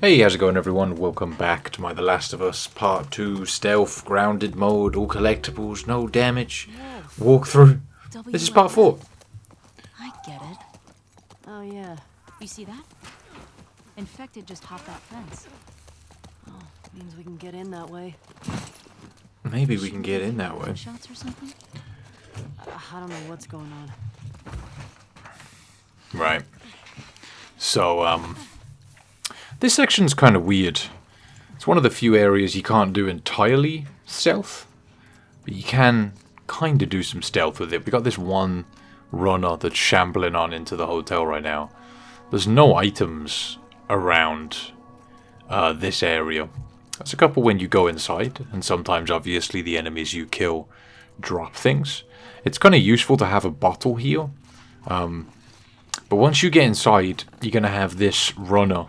Hey, how's it going everyone? Welcome back to my The Last of Us Part 2 Stealth, Grounded Mode, all collectibles, no damage, walkthrough. This is Part 4. I get it. Oh, yeah. You see that? Infected just hopped that fence. Oh, means we can get in that way. Maybe we can get in that way. Shots or something? I don't know what's going on. Right. So, this section's kind of weird. It's one of the few areas you can't do entirely stealth, but you can kind of do some stealth with it. We got this one runner that's shambling on into the hotel right now. There's no items around this area. There's a couple when you go inside, and sometimes obviously the enemies you kill drop things. It's kind of useful to have a bottle here, but once you get inside, you're going to have this runner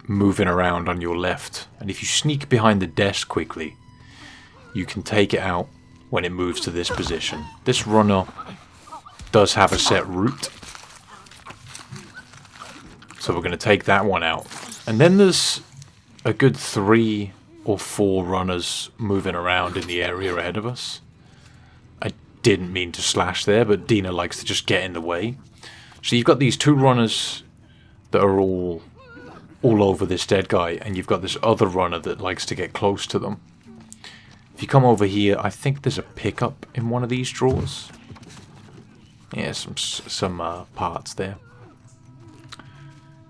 moving around on your left, and if you sneak behind the desk quickly, you can take it out when it moves to this position. This runner does have a set route, so we're going to take that one out. And then there's a good 3 or 4 runners moving around in the area ahead of us. I didn't mean to slash there, but Dina likes to just get in the way. So you've got these 2 runners that are all over this dead guy, and you've got this other runner that likes to get close to them. If you come over here, I think there's a pickup in one of these drawers. Yeah, some parts there.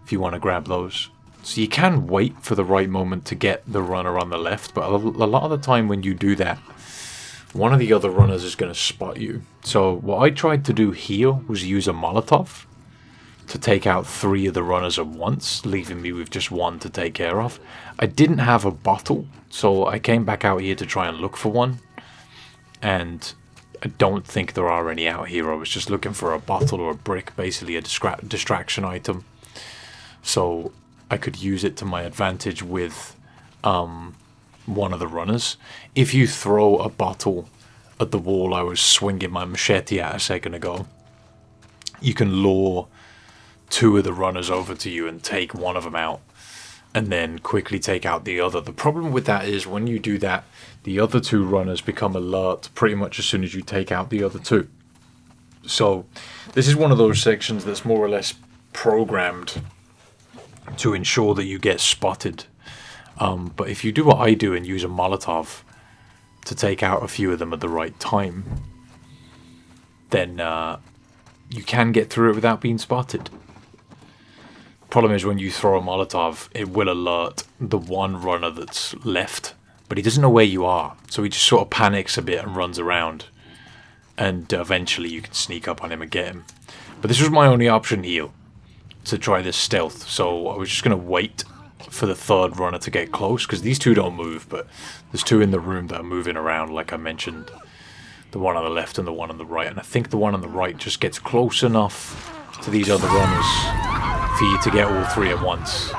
If you want to grab those. So you can wait for the right moment to get the runner on the left, but a lot of the time when you do that, one of the other runners is going to spot you. So what I tried to do here was use a Molotov to take out 3 of the runners at once, leaving me with just 1 to take care of. I didn't have a bottle, so I came back out here to try and look for one, and I don't think there are any out here. I was just looking for a bottle or a brick, basically a distraction item, so I could use it to my advantage with one of the runners. If you throw a bottle at the wall I was swinging my machete at a second ago, you can lure 2 of the runners over to you and take one of them out, and then quickly take out the other. The problem with that is when you do that, the other 2 runners become alert pretty much as soon as you take out the other 2. So this is one of those sections that's more or less programmed to ensure that you get spotted. But if you do what I do and use a Molotov to take out a few of them at the right time, then you can get through it without being spotted. Problem is when you throw a Molotov, it will alert the one runner that's left, but he doesn't know where you are, so he just sort of panics a bit and runs around, and eventually you can sneak up on him and get him. But this was my only option here to try this stealth, so I was just going to wait for the 3rd runner to get close, because these 2 don't move, but there's 2 in the room that are moving around, like I mentioned, the one on the left and the one on the right, and I think the one on the right just gets close enough to these other runners for you to get all 3 at once.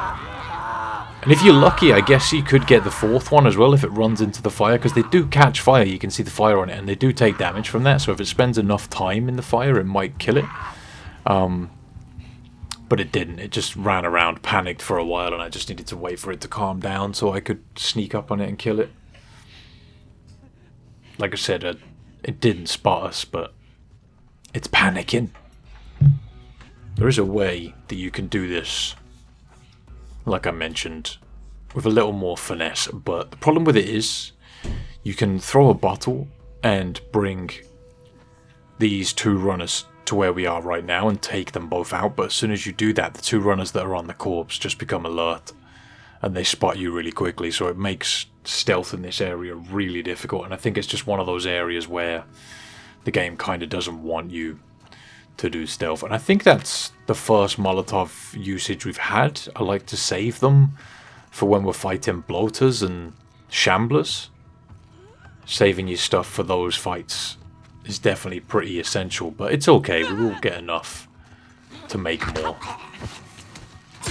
And if you're lucky, I guess you could get the 4th one as well if it runs into the fire, because they do catch fire. You can see the fire on it, and they do take damage from that, so if it spends enough time in the fire, it might kill it. But it didn't. It just ran around, panicked for a while, and I just needed to wait for it to calm down so I could sneak up on it and kill it. Like I said, it didn't spot us, but it's panicking. There is a way that you can do this, like I mentioned, with a little more finesse, but the problem with it is you can throw a bottle and bring these 2 runners to where we are right now and take them both out, but as soon as you do that, the 2 runners that are on the corpse just become alert and they spot you really quickly, so it makes stealth in this area really difficult. And I think it's just one of those areas where the game kind of doesn't want you to do stealth, and I think that's the first Molotov usage we've had. I like to save them for when we're fighting bloaters and shamblers. Saving your stuff for those fights is definitely pretty essential, but it's okay, we will get enough to make more.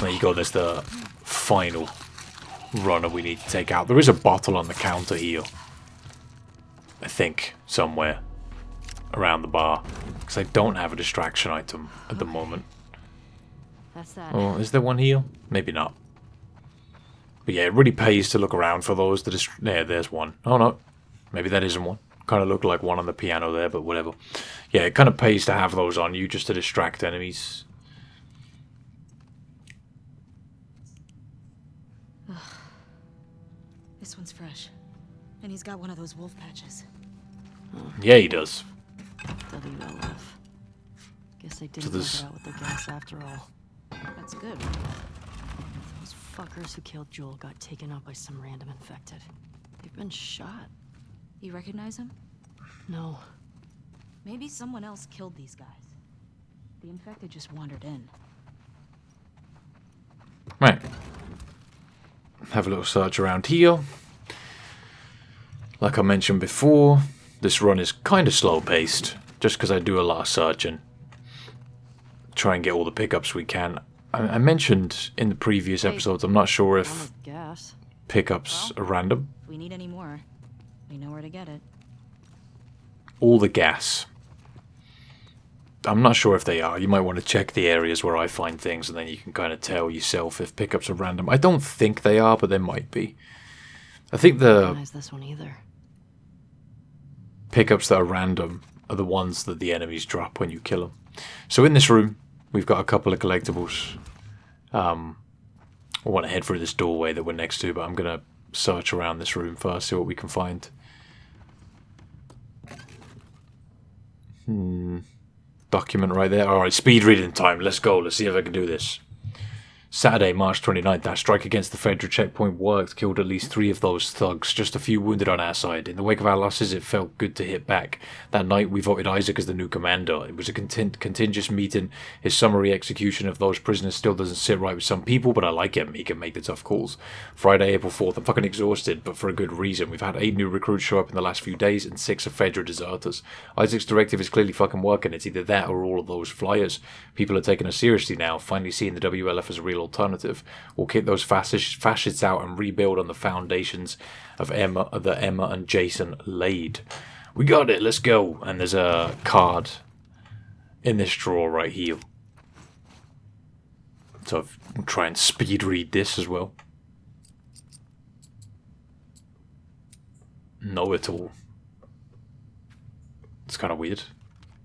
There you go, there's the final runner we need to take out. There is a bottle on the counter here, I think, somewhere around the bar, because I don't have a distraction item at the moment. That's that. Oh, is there one here? Maybe not. But yeah, it really pays to look around for those. Yeah, there's one. Oh no, maybe that isn't one. Kind of looked like one on the piano there, but whatever. Yeah, it kind of pays to have those on you just to distract enemies. This one's fresh. And he's got one of those wolf patches. Yeah, he does. WLF. Guess they didn't this- work it out with the gas after all. That's good. Those fuckers who killed Joel got taken out by some random infected. They've been shot. You recognize him? No. Maybe someone else killed these guys. The infected just wandered in. Right. Have a little search around here. Like I mentioned before, this run is kind of slow-paced, just because I do a lot of searching. Try and get all the pickups we can. I mentioned in the previous episodes, I'm not sure One if with gas. pickups are random. If we need any more, we know where to get it. All the gas. I'm not sure if they are. You might want to check the areas where I find things, and then you can kind of tell yourself if pickups are random. I don't think they are, but they might be. I think I don't the recognize this one either. pickups that are random are the ones that the enemies drop when you kill them. So in this room, we've got a couple of collectibles. I want to head through this doorway that we're next to, but I'm going to search around this room first, see what we can find. Document right there. Alright, speed reading time. Let's go. Let's see if I can do this. Saturday, March 29th, our strike against the Federal checkpoint worked, killed at least 3 of those thugs, just a few wounded on our side. In the wake of our losses, it felt good to hit back. That night, we voted Isaac as the new commander. It was a contentious meeting. His summary execution of those prisoners still doesn't sit right with some people, but I like him. He can make the tough calls. Friday, April 4th, I'm fucking exhausted, but for a good reason. We've had 8 new recruits show up in the last few days, and 6 are Federal deserters. Isaac's directive is clearly fucking working. It's either that or all of those flyers. People are taking us seriously now, finally seeing the WLF as a real alternative. We'll kick those fascists out and rebuild on the foundations of that Emma and Jason laid. We got it, let's go. And there's a card in this drawer right here. So I'll try and speed read this as well. No at all. It's kind of weird.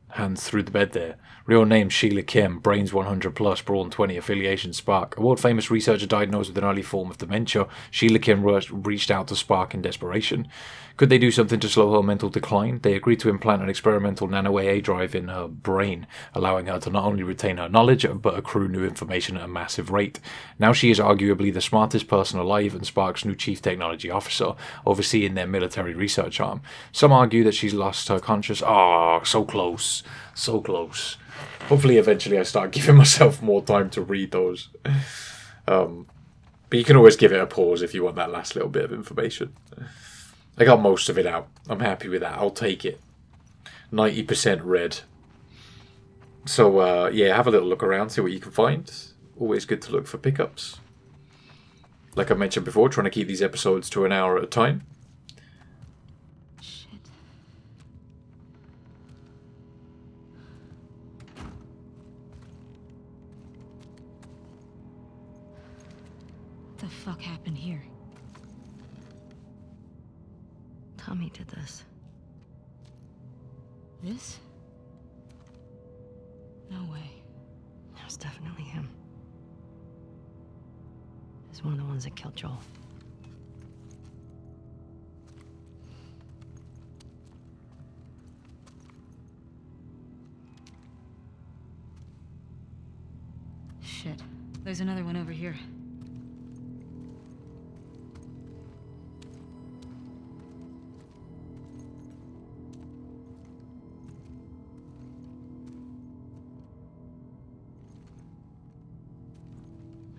Hands through the bed there. Real name Sheila Kim, brains 100 plus, brawn 20, affiliation Spark. A world famous researcher diagnosed with an early form of dementia. Sheila Kim reached out to Spark in desperation. Could they do something to slow her mental decline? They agreed to implant an experimental nano AA drive in her brain, allowing her to not only retain her knowledge, but accrue new information at a massive rate. Now she is arguably the smartest person alive and Spark's new chief technology officer, overseeing their military research arm. Some argue that she's lost her conscious. Ah, so close. So close. Hopefully eventually I start giving myself more time to read those. But you can always give it a pause if you want that last little bit of information. I got most of it out. I'm happy with that. I'll take it. 90% read. So, yeah, have a little look around, see what you can find. Always good to look for pickups. Like I mentioned before, trying to keep these episodes to an hour at a time. Shit. What the fuck happened here? Tommy did this. This? No way. It was definitely him. He's one of the ones that killed Joel. Shit. There's another one over here.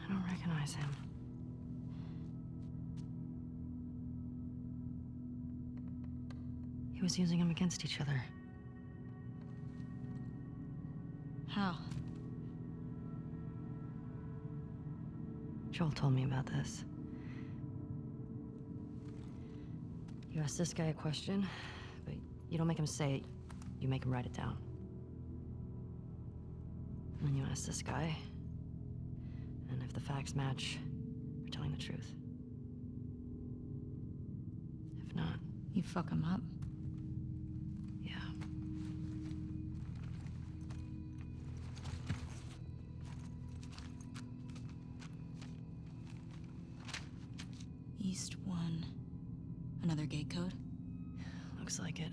I don't recognize him. He was using them against each other. How? Joel told me about this. You ask this guy a question, but you don't make him say it, you make him write it down. And then you ask this guy, and if the facts match, you're telling the truth. You fuck him up. Yeah. East 1. Another gate code? Looks like it.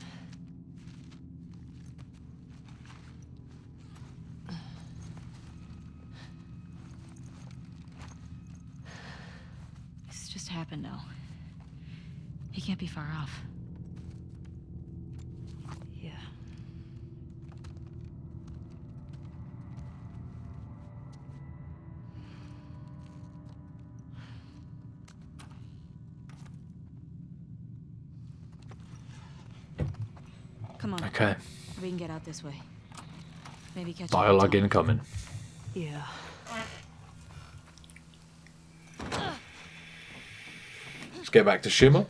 This just happened now. He can't be far off. Yeah. Come on. Okay. We can get out this way. Maybe catch Dialogue up. incoming. Yeah. Let's get back to Shimmer.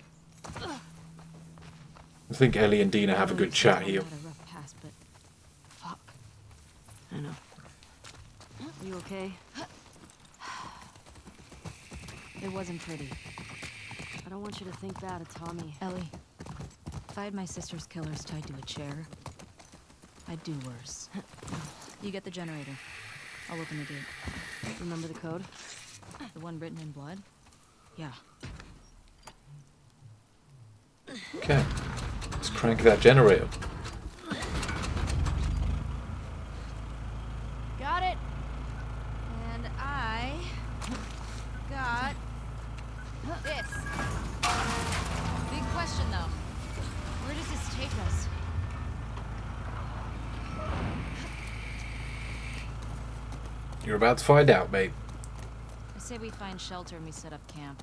I think Ellie and Dina have a good chat here. Had a rough pass, but fuck. I know. You okay? It wasn't pretty. I don't want you to think bad of Tommy. Ellie, if I had my sister's killers tied to a chair, I'd do worse. You get the generator. I'll open the gate. Remember the code? The one written in blood? Yeah. Okay. Let's crank that generator. Got it. And I got this. Big question though. Where does this take us? You're about to find out, babe. I say we find shelter and we set up camp.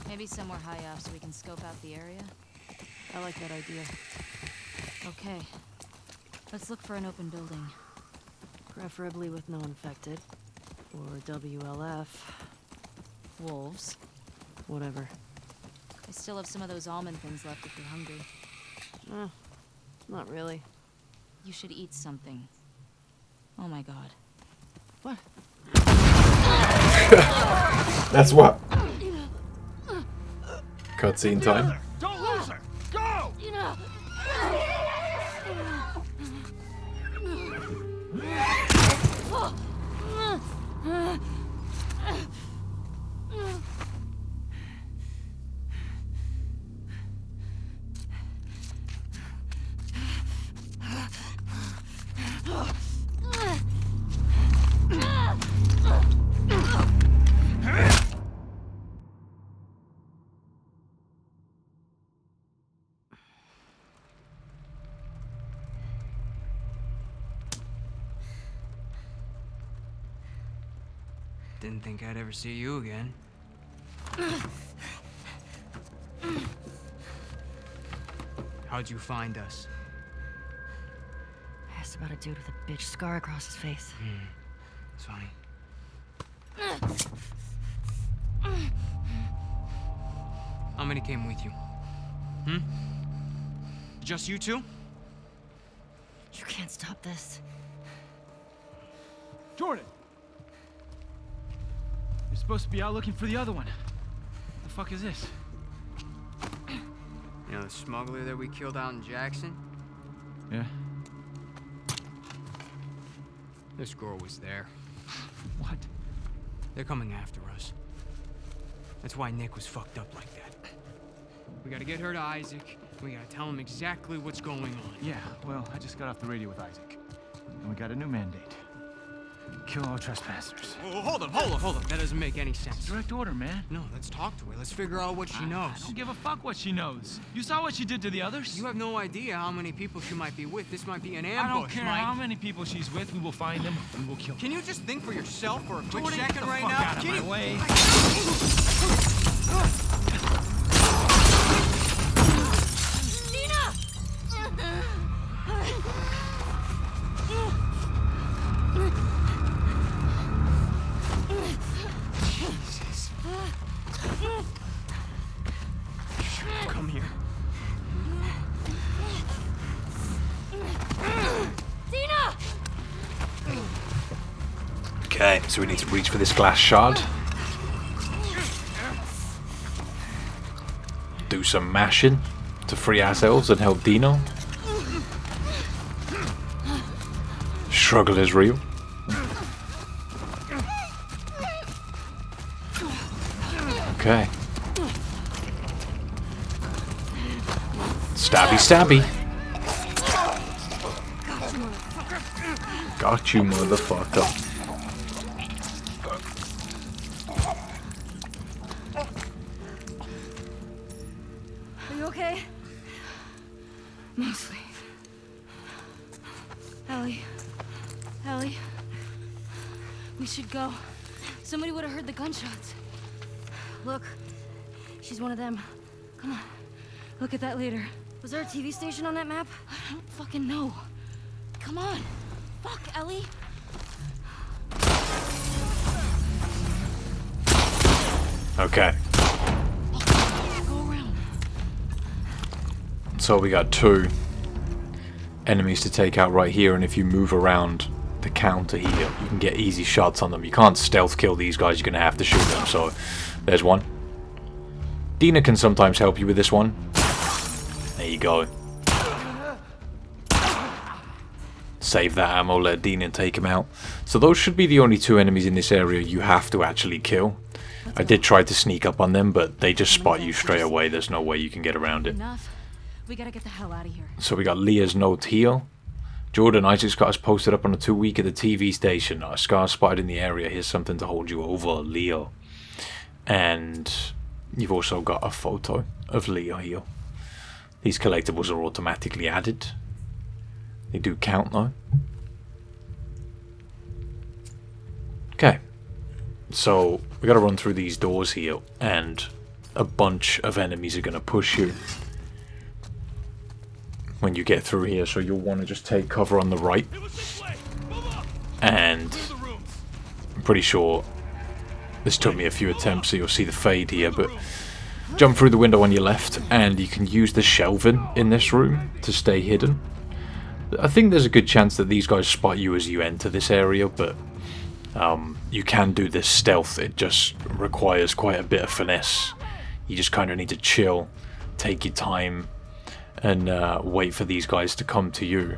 Maybe somewhere high up so we can scope out the area. I like that idea. Okay. Let's look for an open building. Preferably with no infected. Or WLF. Wolves. Whatever. I still have some of those almond things left if you're hungry. Not really. You should eat something. Oh my god. What? That's what. Cutscene time. Don't lose her! Go! Didn't think I'd ever see you again. How'd you find us? I asked about a dude with a bitch scar across his face. It's funny. How many came with you? Just you two? You can't stop this. Jordan! You're supposed to be out looking for the other one. The fuck is this? You know the smuggler that we killed out in Jackson? Yeah? This girl was there. What? They're coming after us. That's why Nick was fucked up like that. We gotta get her to Isaac. We gotta tell him exactly what's going on. Yeah, well, I just got off the radio with Isaac. And we got a new mandate. Kill all trespassers. Oh, hold up. That doesn't make any sense. Direct order, man. No, let's talk to her. Let's figure out what she I knows. don't give a fuck what she knows. You saw what she did to the others? You have no idea how many people she might be with. This might be an ambush, I don't care Mike. how many people she's with. We will find them and we'll kill them. Can you just think for yourself for a quick Jordan, second get the right fuck now? out of Can my you- way. Jesus. Come here. Okay, so we need to reach for this glass shard. Do some mashing to free ourselves and help Dino. Struggle is real. Okay. Stabby, stabby. Got you, motherfucker. Are you okay? Mostly. Ellie. Ellie. We should go. Somebody would have heard the gunshots. Look. She's one of them. Come on. Look at that later. Was there a TV station on that map? I don't fucking know. Come on. Fuck, Ellie. Okay. Go around. So we got 2 enemies to take out right here, and if you move around the counter here, you can get easy shots on them. You can't stealth kill these guys, you're going to have to shoot them. So there's one. Dina can sometimes help you with this one. There you go. Save that ammo, let Dina take him out. So those should be the only 2 enemies in this area you have to actually kill. I did try to sneak up on them, but they just spot you straight away. There's no way you can get around it. Enough. We gotta get the hell out of here. So we got Leah's note here. Jordan, Isaac's got us posted up on a 2-week at the TV station. A scar spotted in the area. Here's something to hold you over, Leo. And you've also got a photo of Leo here. These collectibles are automatically added. They do count though. Okay. So we gotta run through these doors here, and a bunch of enemies are gonna push you when you get through here, so you'll want to just take cover on the right. And I'm pretty sure this took me a few attempts, so you'll see the fade here, but jump through the window on your left, and you can use the shelving in this room to stay hidden. I think there's a good chance that these guys spot you as you enter this area, but you can do this stealth. It just requires quite a bit of finesse. You just kind of need to chill, take your time, and wait for these guys to come to you.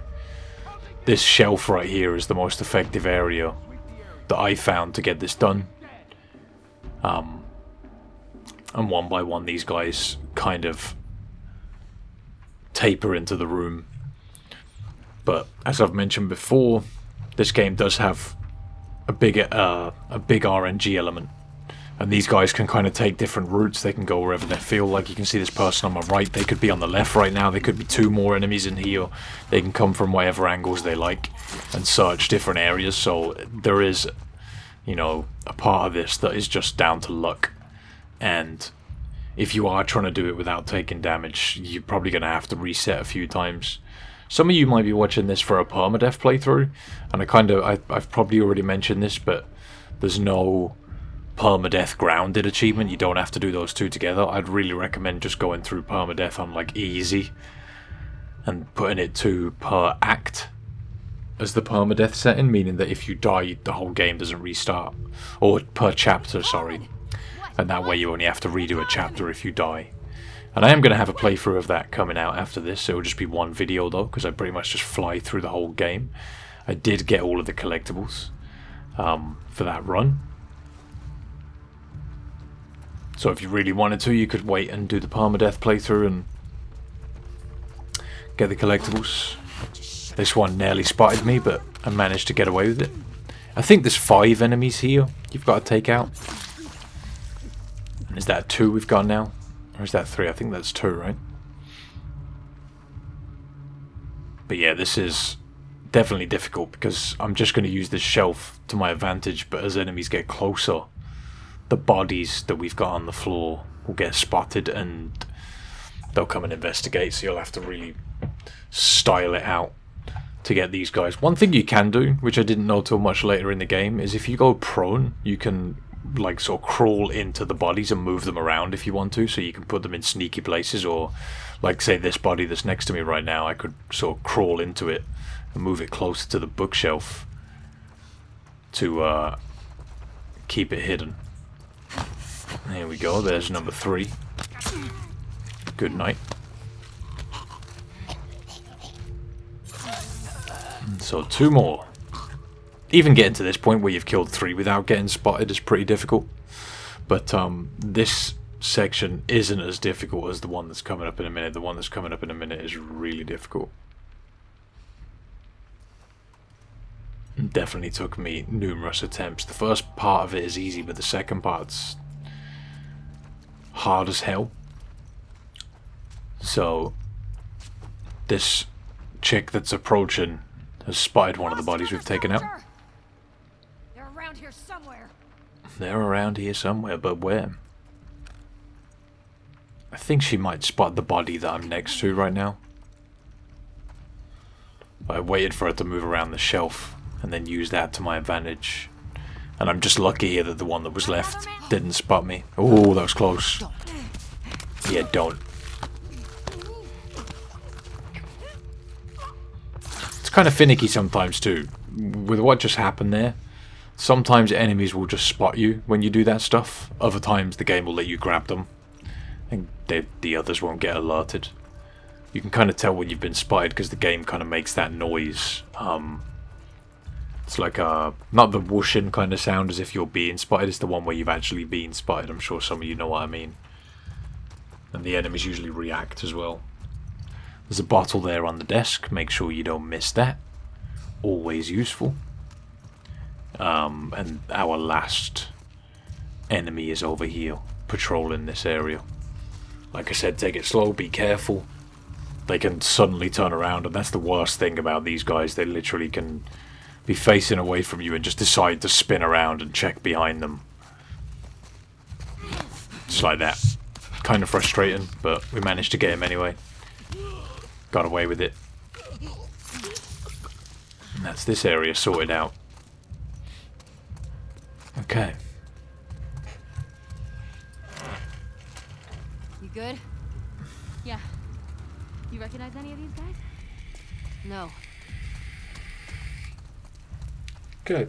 This shelf right here is the most effective area that I found to get this done. And one by one these guys kind of taper into the room. But as I've mentioned before, this game does have a big RNG element. And these guys can kind of take different routes. They can go wherever they feel like. You can see this person on my right. They could be on the left right now. There could be 2 more enemies in here. They can come from whatever angles they like and search different areas. So there is, you know, a part of this that is just down to luck. And if you are trying to do it without taking damage, you're probably going to have to reset a few times. Some of you might be watching this for a permadeath playthrough. And I've probably already mentioned this, but there's no permadeath grounded achievement. You don't have to do those 2 together. I'd really recommend just going through permadeath on like easy and putting it to per act as the permadeath setting, meaning that if you die the whole game doesn't restart, or per chapter, sorry, and that way you only have to redo a chapter if you die. And I am going to have a playthrough of that coming out after this. It will just be one video though, because I pretty much just fly through the whole game. I did get all of the collectibles for that run. So if you really wanted to, you could wait and do the permadeath playthrough and get the collectibles. This one nearly spotted me, but I managed to get away with it. I think there's 5 enemies here you've got to take out. And is that 2 we've got now? Or is that 3? I think that's 2, right? But yeah, this is definitely difficult because I'm just going to use this shelf to my advantage, but as enemies get closer, the bodies that we've got on the floor will get spotted and they'll come and investigate, so you'll have to really style it out to get these guys. One thing you can do, which I didn't know till much later in the game, is if you go prone, you can like sort of crawl into the bodies and move them around if you want to, so you can put them in sneaky places, or like say this body that's next to me right now, I could sort of crawl into it and move it closer to the bookshelf to keep it hidden. There we go, there's number 3. Good night. So 2 more. Even getting to this point where you've killed 3 without getting spotted is pretty difficult. But this section isn't as difficult as the one that's coming up in a minute. The one that's coming up in a minute is really difficult. It definitely took me numerous attempts. The first part of it is easy, but the second part's hard as hell. So this chick that's approaching has spotted one of the bodies we've taken out. They're around here somewhere. They're around here somewhere, but where? I think she might spot the body that I'm next to right now. I waited for her to move around the shelf and then use that to my advantage. And I'm just lucky here that the one that was left didn't spot me. Oh, that was close. Yeah, don't. It's kind of finicky sometimes too. With what just happened there, sometimes enemies will just spot you when you do that stuff. Other times the game will let you grab them. And the others won't get alerted. You can kind of tell when you've been spotted because the game kind of makes that noise. It's like not the whooshing kind of sound as if you're being spotted. It's the one where you've actually been spotted. I'm sure some of you know what I mean. And the enemies usually react as well. There's a bottle there on the desk. Make sure you don't miss that. Always useful. And our last enemy is over here, patrolling this area. Like I said, take it slow, be careful. They can suddenly turn around, and that's the worst thing about these guys. They literally can be facing away from you and just decide to spin around and check behind them. Just like that. Kind of frustrating, but we managed to get him anyway. Got away with it. And that's this area sorted out. Okay. You good? Yeah. You recognize any of these guys? No. Okay.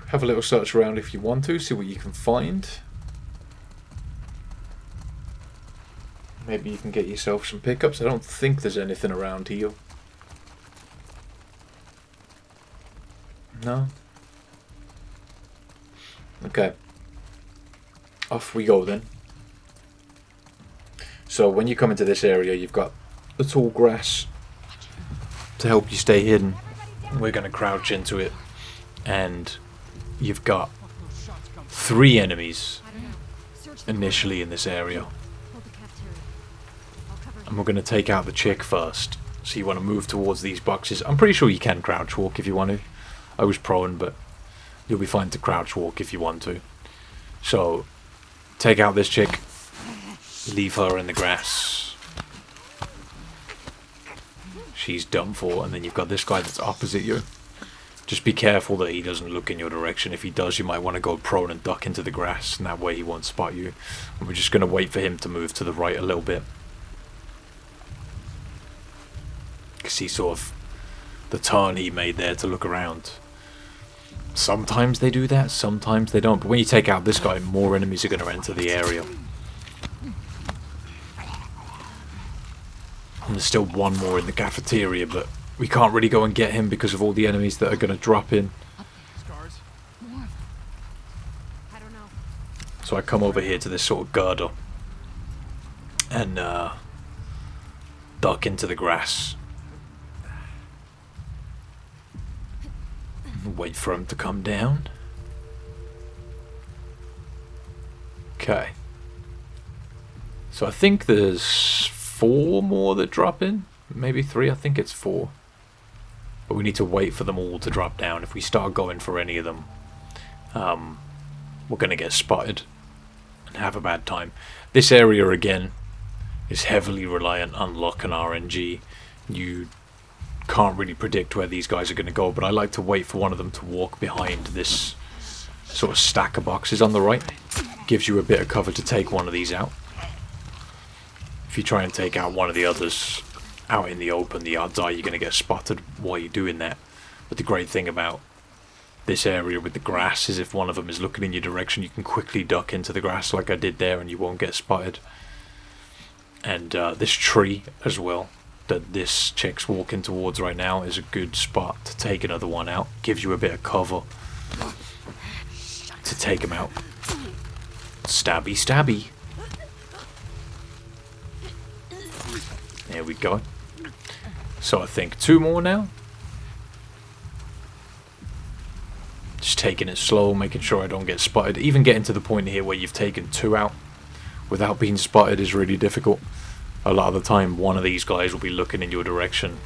Have a little search around if you want to, see what you can find. Maybe you can get yourself some pickups. I don't think there's anything around here. No? Okay. Off we go then. So when you come into this area, you've got the tall grass to help you stay hidden. We're going to crouch into it. And you've got 3 enemies initially in this area. And we're going to take out the chick first. So you want to move towards these boxes. I'm pretty sure you can crouch walk if you want to. I was prone, but you'll be fine to crouch walk if you want to. So take out this chick. Leave her in the grass. She's done for. And then you've got this guy that's opposite you. Just be careful that he doesn't look in your direction. If he does, you might want to go prone and duck into the grass, and that way he won't spot you. And we're just going to wait for him to move to the right a little bit. See sort of the turn he made there to look around. Sometimes they do that, sometimes they don't. But when you take out this guy, more enemies are going to enter the area. And there's still one more in the cafeteria, but we can't really go and get him because of all the enemies that are going to drop in. Scars? I don't know. So I come over here to this sort of girder and duck into the grass. Wait for him to come down. Okay. So I think there's 4 more that drop in. Maybe 3, I think it's 4. But we need to wait for them all to drop down. If we start going for any of them, we're going to get spotted and have a bad time. This area, again, is heavily reliant on luck and RNG. You can't really predict where these guys are going to go, but I like to wait for one of them to walk behind this sort of stack of boxes on the right. Gives you a bit of cover to take one of these out. If you try and take out one of the others out in the open, the odds are you're going to get spotted while you're doing that. But the great thing about this area with the grass is if one of them is looking in your direction, you can quickly duck into the grass like I did there and you won't get spotted. And this tree as well that this chick's walking towards right now is a good spot to take another one out. Gives you a bit of cover to take him out. Stabby, stabby. There we go. So I think 2 more now. Just taking it slow, making sure I don't get spotted. Even getting to the point here where you've taken 2 out without being spotted is really difficult. A lot of the time, one of these guys will be looking in your direction.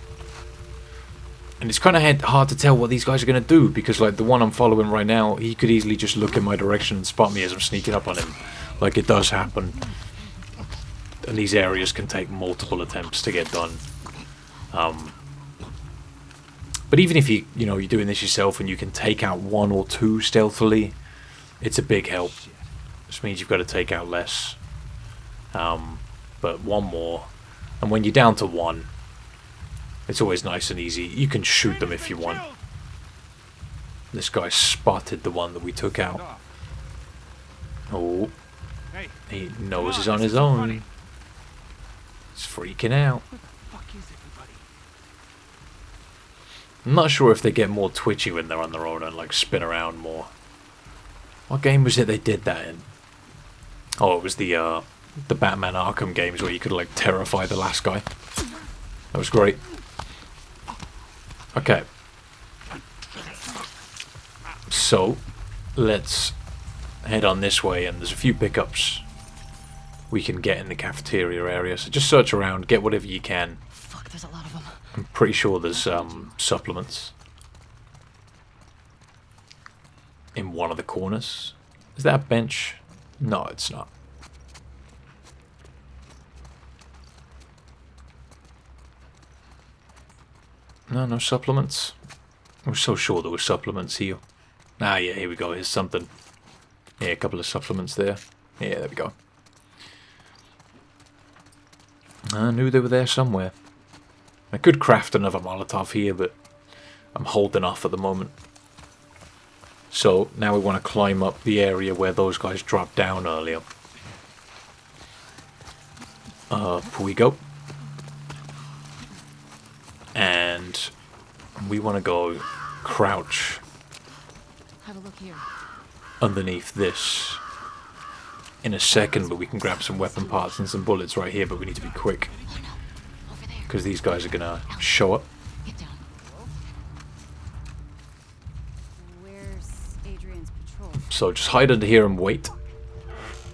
And it's kind of hard to tell what these guys are going to do, because like the one I'm following right now, he could easily just look in my direction and spot me as I'm sneaking up on him. Like, it does happen. And these areas can take multiple attempts to get done. But even if you're doing this yourself and you can take out 1 or 2 stealthily, it's a big help. This means you've got to take out less. But 1 more. And when you're down to 1, it's always nice and easy. You can shoot them if you want. This guy spotted the one that we took out. Oh. He knows he's on his own. He's freaking out. I'm not sure if they get more twitchy when they're on their own and like spin around more. What game was it they did that in? Oh, it was the Batman Arkham games where you could like terrify the last guy. That was great. Okay. So, let's head on this way, and there's a few pickups we can get in the cafeteria area. So just search around, get whatever you can. Fuck, there's a lot of them. I'm pretty sure there's supplements in one of the corners. Is that a bench? No, it's not. No supplements. I was so sure there were supplements here. Ah, yeah, here we go. Here's something. Yeah, a couple of supplements there. Yeah, there we go. I knew they were there somewhere. I could craft another Molotov here, but I'm holding off at the moment. So, now we want to climb up the area where those guys dropped down earlier. Up we go. And we want to go crouch Have a look here. underneath this in a second, but we can grab some weapon parts and some bullets right here, but we need to be quick Over there. because these guys are going to show up. Get down. Where's Adrian's patrol? So just hide under here and wait.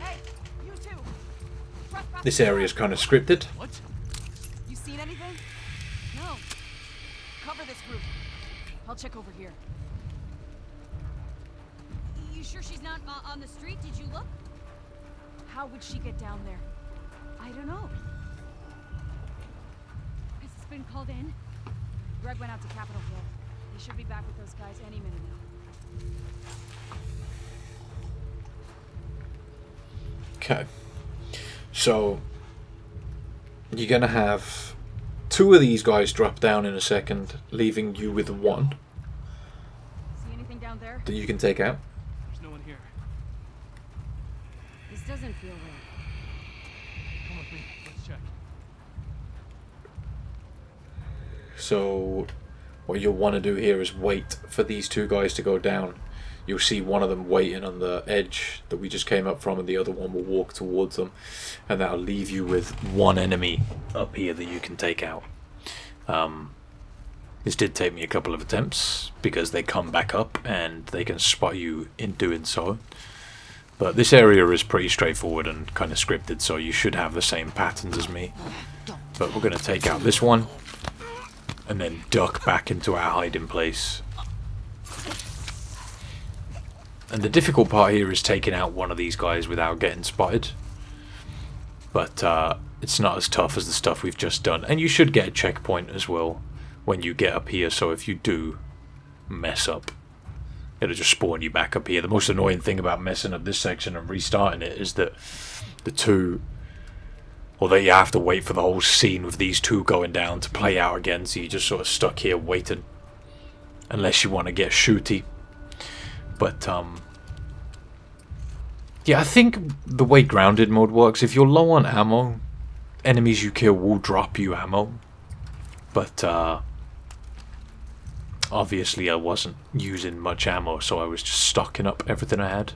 Hey, you two! This area is kind of scripted. What? You seen anything? No. Cover this group. I'll check over here. You sure she's not on the street? Did you look? How would she get down there? I don't know. Has this been called in? Greg went out to Capitol Hill. He should be back with those guys any minute now. Okay. So you're going to have 2 of these guys drop down in a second, leaving you with 1 See anything down there? that you can take out. There's no one here. This doesn't feel right. Come with me. Let's check. So what you'll want to do here is wait for these 2 guys to go down. You'll see one of them waiting on the edge that we just came up from, and the other one will walk towards them, and that'll leave you with 1 enemy up here that you can take out. This did take me a couple of attempts because they come back up and they can spot you in doing so. But this area is pretty straightforward and kind of scripted, so you should have the same patterns as me. But we're going to take out this one and then duck back into our hiding place. And the difficult part here is taking out one of these guys without getting spotted. But it's not as tough as the stuff we've just done. And you should get a checkpoint as well when you get up here, so if you do mess up, it'll just spawn you back up here. The most annoying thing about messing up this section and restarting it is that that you have to wait for the whole scene with these 2 going down to play out again, so you're just sort of stuck here waiting. Unless you want to get shooty. But, yeah, I think the way grounded mode works, if you're low on ammo, enemies you kill will drop you ammo. But obviously I wasn't using much ammo, so I was just stocking up everything I had.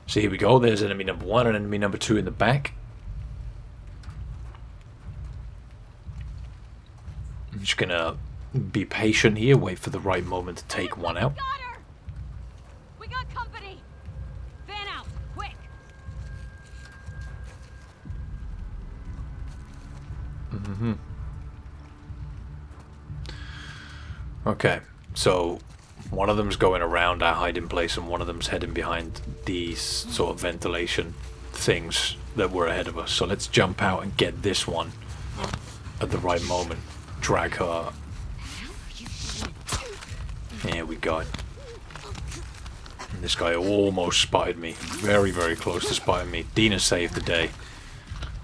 So here we go, there's enemy number 1 and enemy number 2 in the back. I'm just gonna be patient here, wait for the right moment to take one out. Got her! We got company! Fan out, quick! Okay, so one of them's going around our hiding place and one of them's heading behind these sort of ventilation things that were ahead of us. So let's jump out and get this one at the right moment. Drag her. There we go. And this guy almost spotted me. Very, very close to spotting me. Dina saved the day.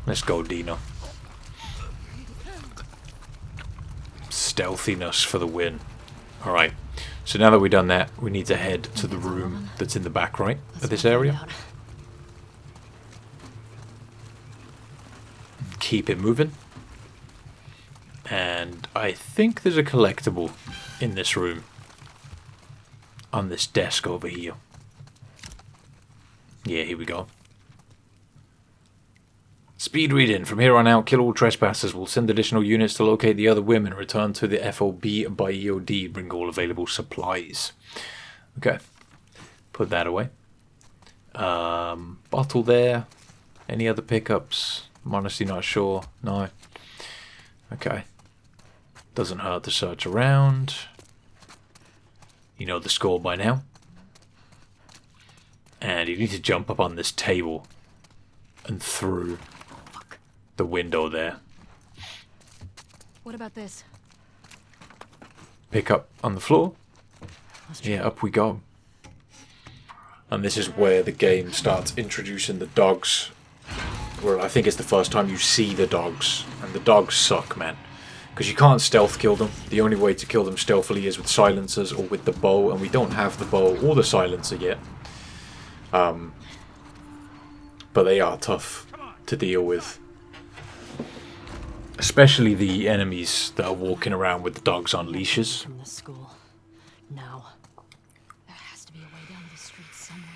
Let's go, Dina. Stealthiness for the win. Alright. So now that we've done that, we need to head to the room that's in the back right of this area. Keep it moving. And I think there's a collectible in this room. On this desk over here. Yeah, here we go. Speed reading. From here on out, kill all trespassers. We'll send additional units to locate the other women. Return to the FOB by EOD. Bring all available supplies. Okay. Put that away. Bottle there. Any other pickups? I'm honestly not sure. No. Okay. Doesn't hurt to search around. You know the score by now. And you need to jump up on this table and through the window there. What about this? Pick up on the floor. Yeah, up we go. And this is where the game starts introducing the dogs. Where I think it's the first time you see the dogs. And the dogs suck, man. Because you can't stealth kill them. The only way to kill them stealthily is with silencers or with the bow. And we don't have the bow or the silencer yet. But they are tough to deal with. Especially the enemies that are walking around with the dogs on leashes. From this school. Now. There has to be a way down to the street somewhere.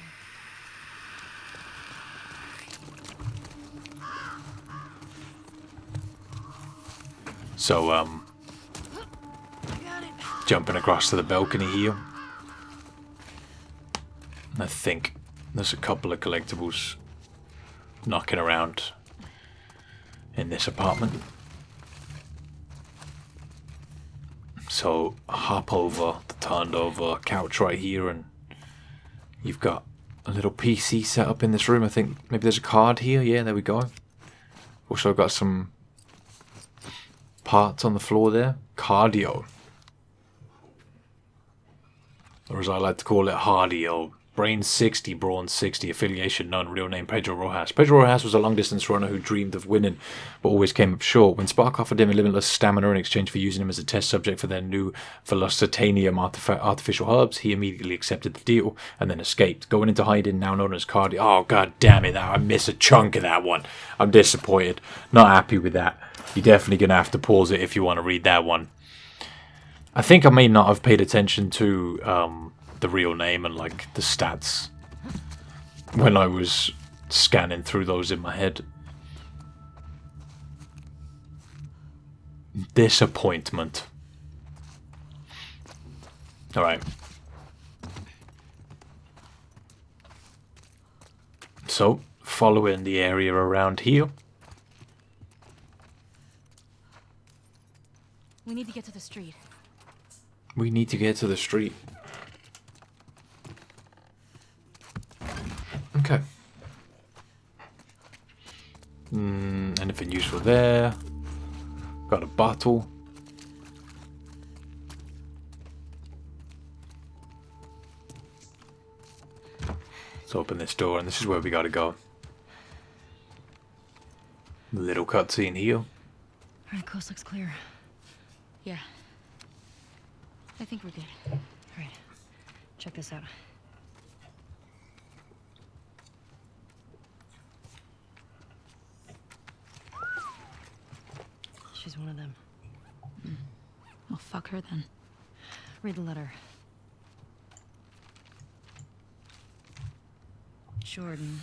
So, jumping across to the balcony here. I think there's a couple of collectibles knocking around in this apartment. So, hop over the turned over couch right here, and you've got a little PC set up in this room. I think maybe there's a card here. Yeah, there we go. Also got some parts on the floor there. Cardio. Or as I like to call it, Hardio. Brain 60, Brawn 60, affiliation none, real name Pedro Rojas. Pedro Rojas was a long-distance runner who dreamed of winning, but always came up short. When Spark offered him a limitless stamina in exchange for using him as a test subject for their new Velocitanium artificial herbs, he immediately accepted the deal and then escaped, going into hiding, now known as Cardio. Oh, god damn it, I miss a chunk of that one. I'm disappointed. Not happy with that. You're definitely going to have to pause it if you want to read that one. I think I may not have paid attention to the real name and like the stats when I was scanning through those in my head. Disappointment. Alright. So, following the area around here. We need to get to the street. We need to get to the street. Okay. Anything useful there? Got a bottle. Let's open this door, and this is where we gotta go. Little cutscene here. Alright, coast looks clear. Yeah. I think we're good. Alright. Check this out. She's one of them. Fuck her then. Read the letter. Jordan,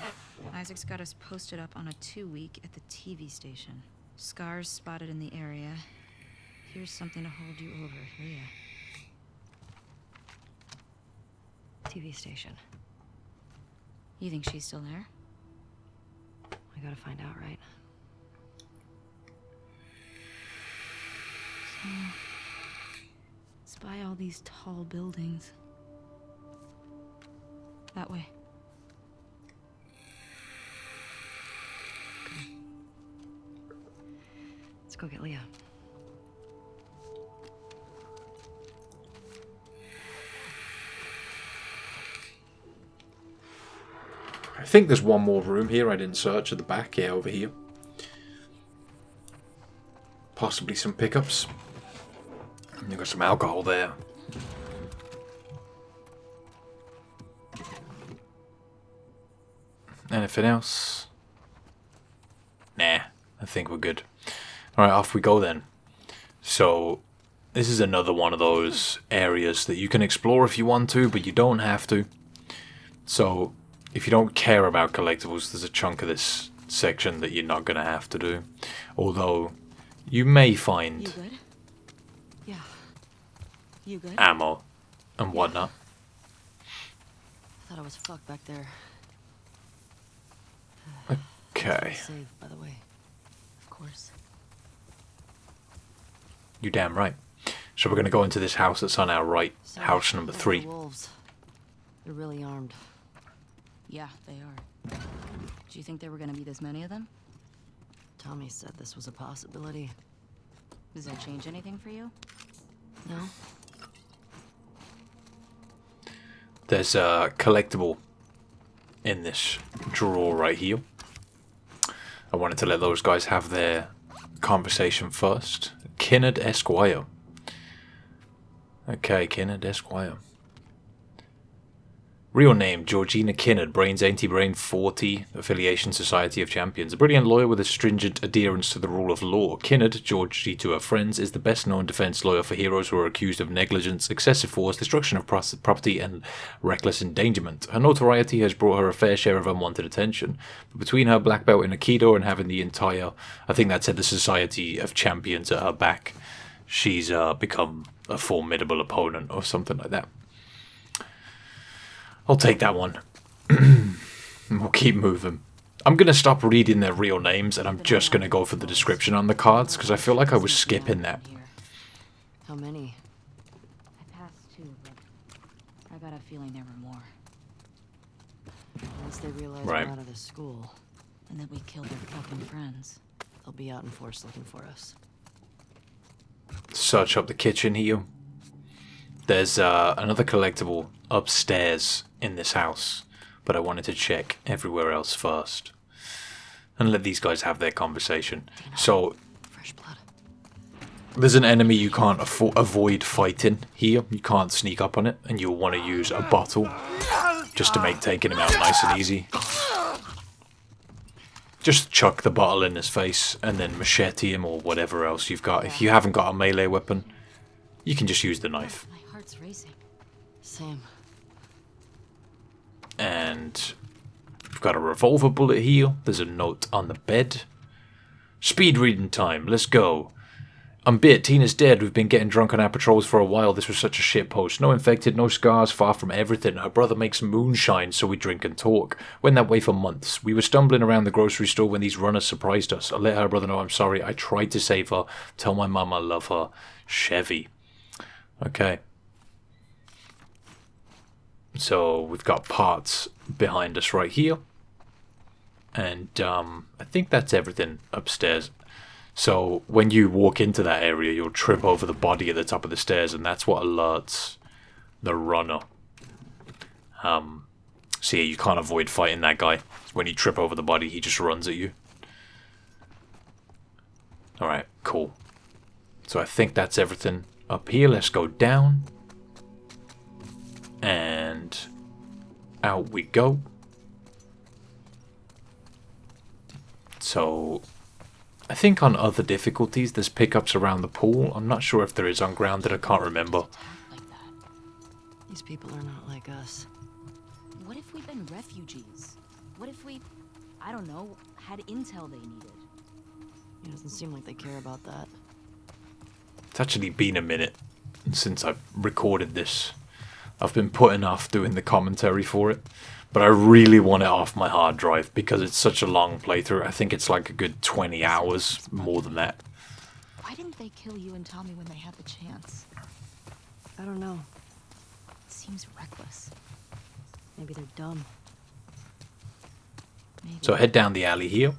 Isaac's got us posted up on a 2-week at the TV station. Scars spotted in the area. Here's something to hold you over. Here ya. TV station. You think she's still there? I gotta find out, right? So, spy all these tall buildings. That way. Okay. Let's go get Leah. I think there's one more room here I didn't search at the back. Yeah, over here. Possibly some pickups. You've got some alcohol there. Anything else? Nah, I think we're good. Alright, off we go then. So, this is another one of those areas that you can explore if you want to, but you don't have to. So, if you don't care about collectibles, there's a chunk of this section that you're not going to have to do. Although, you may find... You good? Yeah. You good? ammo and whatnot. I thought I was fucked back there. Okay. Safe, by the way. Of course. You damn right. So we're going to go into this house that's on our right. So, House number those 3. are wolves. They're really armed. Yeah, they are. Do you think there were gonna be this many of them? Tommy said this was a possibility. Does that change anything for you? No? There's a collectible in this drawer right here. I wanted to let those guys have their conversation first. Kinnard Esquire. Okay, Kinnard Esquire. Real name, Georgina Kinnard, Brains Anti-Brain 40, Affiliation Society of Champions. A brilliant lawyer with a stringent adherence to the rule of law. Kinnard, Georgie to her friends, is the best-known defense lawyer for heroes who are accused of negligence, excessive force, destruction of property, and reckless endangerment. Her notoriety has brought her a fair share of unwanted attention. But between her black belt in Aikido and having the entire, I think that said the Society of Champions at her back, she's become a formidable opponent or something like that. I'll take that one. We'll keep moving. I'm going to stop reading their real names and I'm just going to go for the description on the cards because I feel like I was skipping that. How many? I passed 2, but I got a feeling there were more. Once they realize Right. we're out of the school, And that we killed their fucking friends. they'll be out in force looking for us. Search up the kitchen here. There's another collectible upstairs in this house, but I wanted to check everywhere else first and let these guys have their conversation. So Fresh blood. there's an enemy you can't avoid fighting here. You can't sneak up on it, and you'll want to use a bottle just to make taking him out nice and easy. Just chuck the bottle in his face and then machete him or whatever else you've got. If you haven't got a melee weapon, you can just use the knife. My heart's racing. Same. And we've got a revolver bullet here. There's a note on the bed. Speed reading time. Let's go. I'm bit. Tina's dead. We've been getting drunk on our patrols for a while. This was such a shit post. No infected, no scars, far from everything. Her brother makes moonshine, so we drink and talk. Went that way for months. We were stumbling around the grocery store when these runners surprised us. I let her brother know I'm sorry. I tried to save her. Tell my mum I love her. Chevy. Okay. So we've got parts behind us right here. And I think that's everything upstairs. So when you walk into that area, you'll trip over the body at the top of the stairs, and that's what alerts the runner. So yeah, you can't avoid fighting that guy. When you trip over the body, he just runs at you. Alright, cool. So I think that's everything up here. Let's go down. And out we go. So I think on other difficulties there's pickups around the pool. I'm not sure if there is on grounded, I can't remember. Like that. These people are not like us. What if we've been refugees? What if we, I don't know, had intel they needed? It doesn't seem like they care about that. It's actually been a minute since I've recorded this. I've been putting off doing the commentary for it, but I really want it off my hard drive because it's such a long playthrough. I think it's like a good 20 hours, more than that. Why didn't they kill you and Tommy when they had the chance? I don't know. It seems reckless. Maybe they're dumb. Maybe. So head down the alley here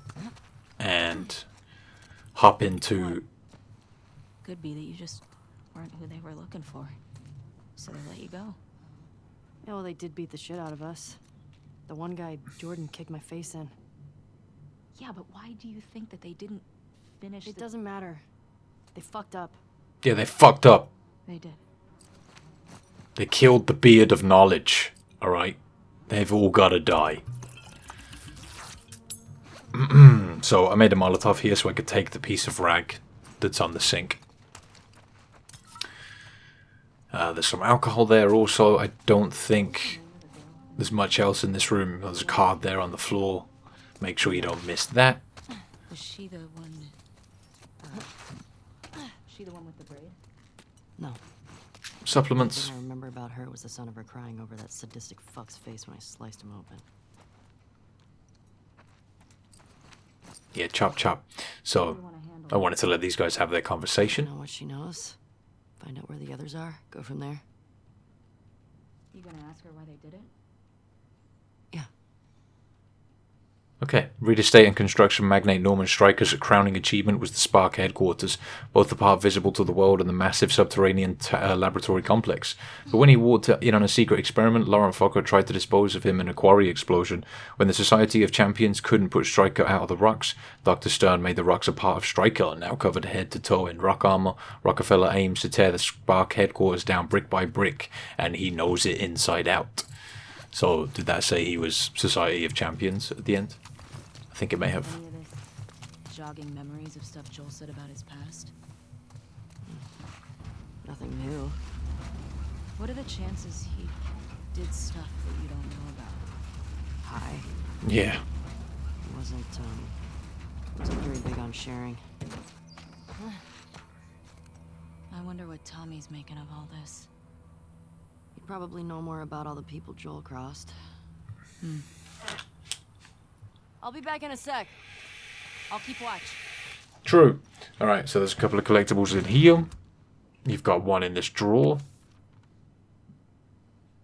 and hop into... Could be that you just weren't who they were looking for. So they let you go. Yeah, well, they did beat the shit out of us. The one guy, Jordan, kicked my face in. Yeah, but why do you think that they didn't finish It doesn't matter. They fucked up. Yeah, they fucked up. They did. They killed the beard of knowledge, alright? They've all gotta die. So I made a Molotov here so I could take the piece of rag that's on the sink. There's some alcohol there also. I don't think there's much else in this room. There's a card there on the floor. Make sure you don't miss that. Was she the one... she the one with the braid? No. Supplements. The thing I remember about her was the sound of her crying over that sadistic fuck's face when I sliced him open. Yeah, chop chop. So I wanted to let these guys have their conversation. Know what she knows. Find out where the others are. Go from there. You gonna ask her why they did it? Yeah. Okay. Real estate and construction magnate Norman Stryker's crowning achievement was the Spark headquarters, both the part visible to the world and the massive subterranean laboratory complex. But when he walked in on a secret experiment, Laurent Fokker tried to dispose of him in a quarry explosion. When the Society of Champions couldn't put Stryker out of the rocks, Dr. Stern made the rocks a part of Stryker, now covered head to toe in rock armor. Rockefeller aims to tear the Spark headquarters down brick by brick, and he knows it inside out. So, did that say he was Society of Champions at the end? I think it may have. Any of this jogging memories of stuff Joel said about his past? Nothing new. What are the chances he did stuff that you don't know about? High. Yeah. He wasn't very big on sharing. I wonder what Tommy's making of all this. He'd probably know more about all the people Joel crossed. I'll be back in a sec. I'll keep watch. True. Alright, so there's a couple of collectibles in here. You've got one in this drawer.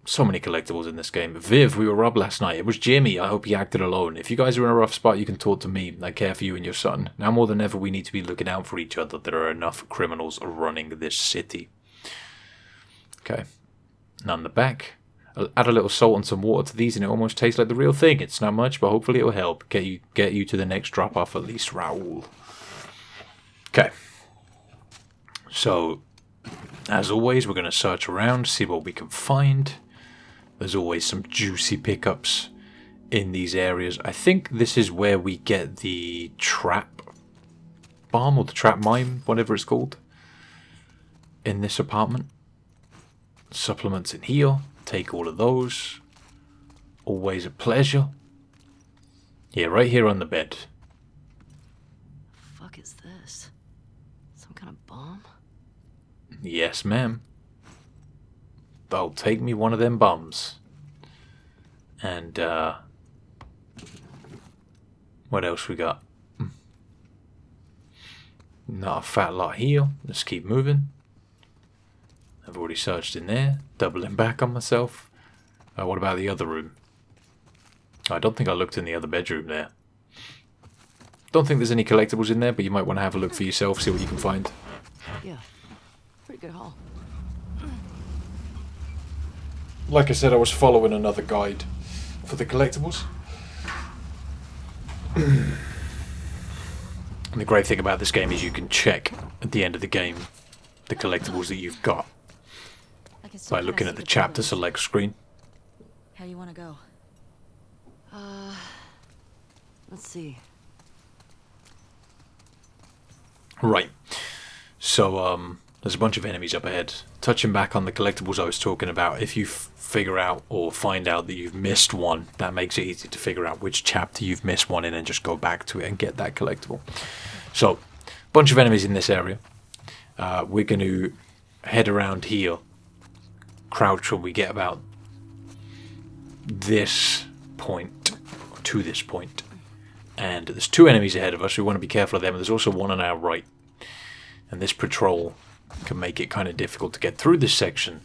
So many collectibles in this game. Viv, we were robbed last night. It was Jimmy. I hope he acted alone. If you guys are in a rough spot, you can talk to me. I care for you and your son. Now more than ever, we need to be looking out for each other. There are enough criminals running this city. Okay. And on the back, I'll add a little salt and some water to these and it almost tastes like the real thing. It's not much, but hopefully it will help. Get you to the next drop off at least, Raoul. Okay. So, as always, we're going to search around, see what we can find. There's always some juicy pickups in these areas. I think this is where we get the trap bomb or the trap mine, whatever it's called, in this apartment. Supplements in here. Take all of those. Always a pleasure. Yeah, right here on the bed. The fuck is this? Some kind of bomb? Yes, ma'am. I'll take me one of them bums. And, what else we got? Not a fat lot here. Let's keep moving. I've already searched in there. Doubling back on myself. What about the other room? I don't think I looked in the other bedroom there. Don't think there's any collectibles in there, but you might want to have a look for yourself, see what you can find. Yeah. Pretty good haul. Like I said, I was following another guide for the collectibles. And the great thing about this game is you can check at the end of the game the collectibles that you've got by looking at the chapter select screen. How you want to go? Let's see. Right. So, there's a bunch of enemies up ahead. Touching back on the collectibles I was talking about, if you figure out or find out that you've missed one, that makes it easy to figure out which chapter you've missed one in and just go back to it and get that collectible. So, bunch of enemies in this area. We're going to head around here, crouch when we get about this point, to this point. And there's 2 enemies ahead of us, so we want to be careful of them. And there's also one on our right. And this patrol can make it kind of difficult to get through this section.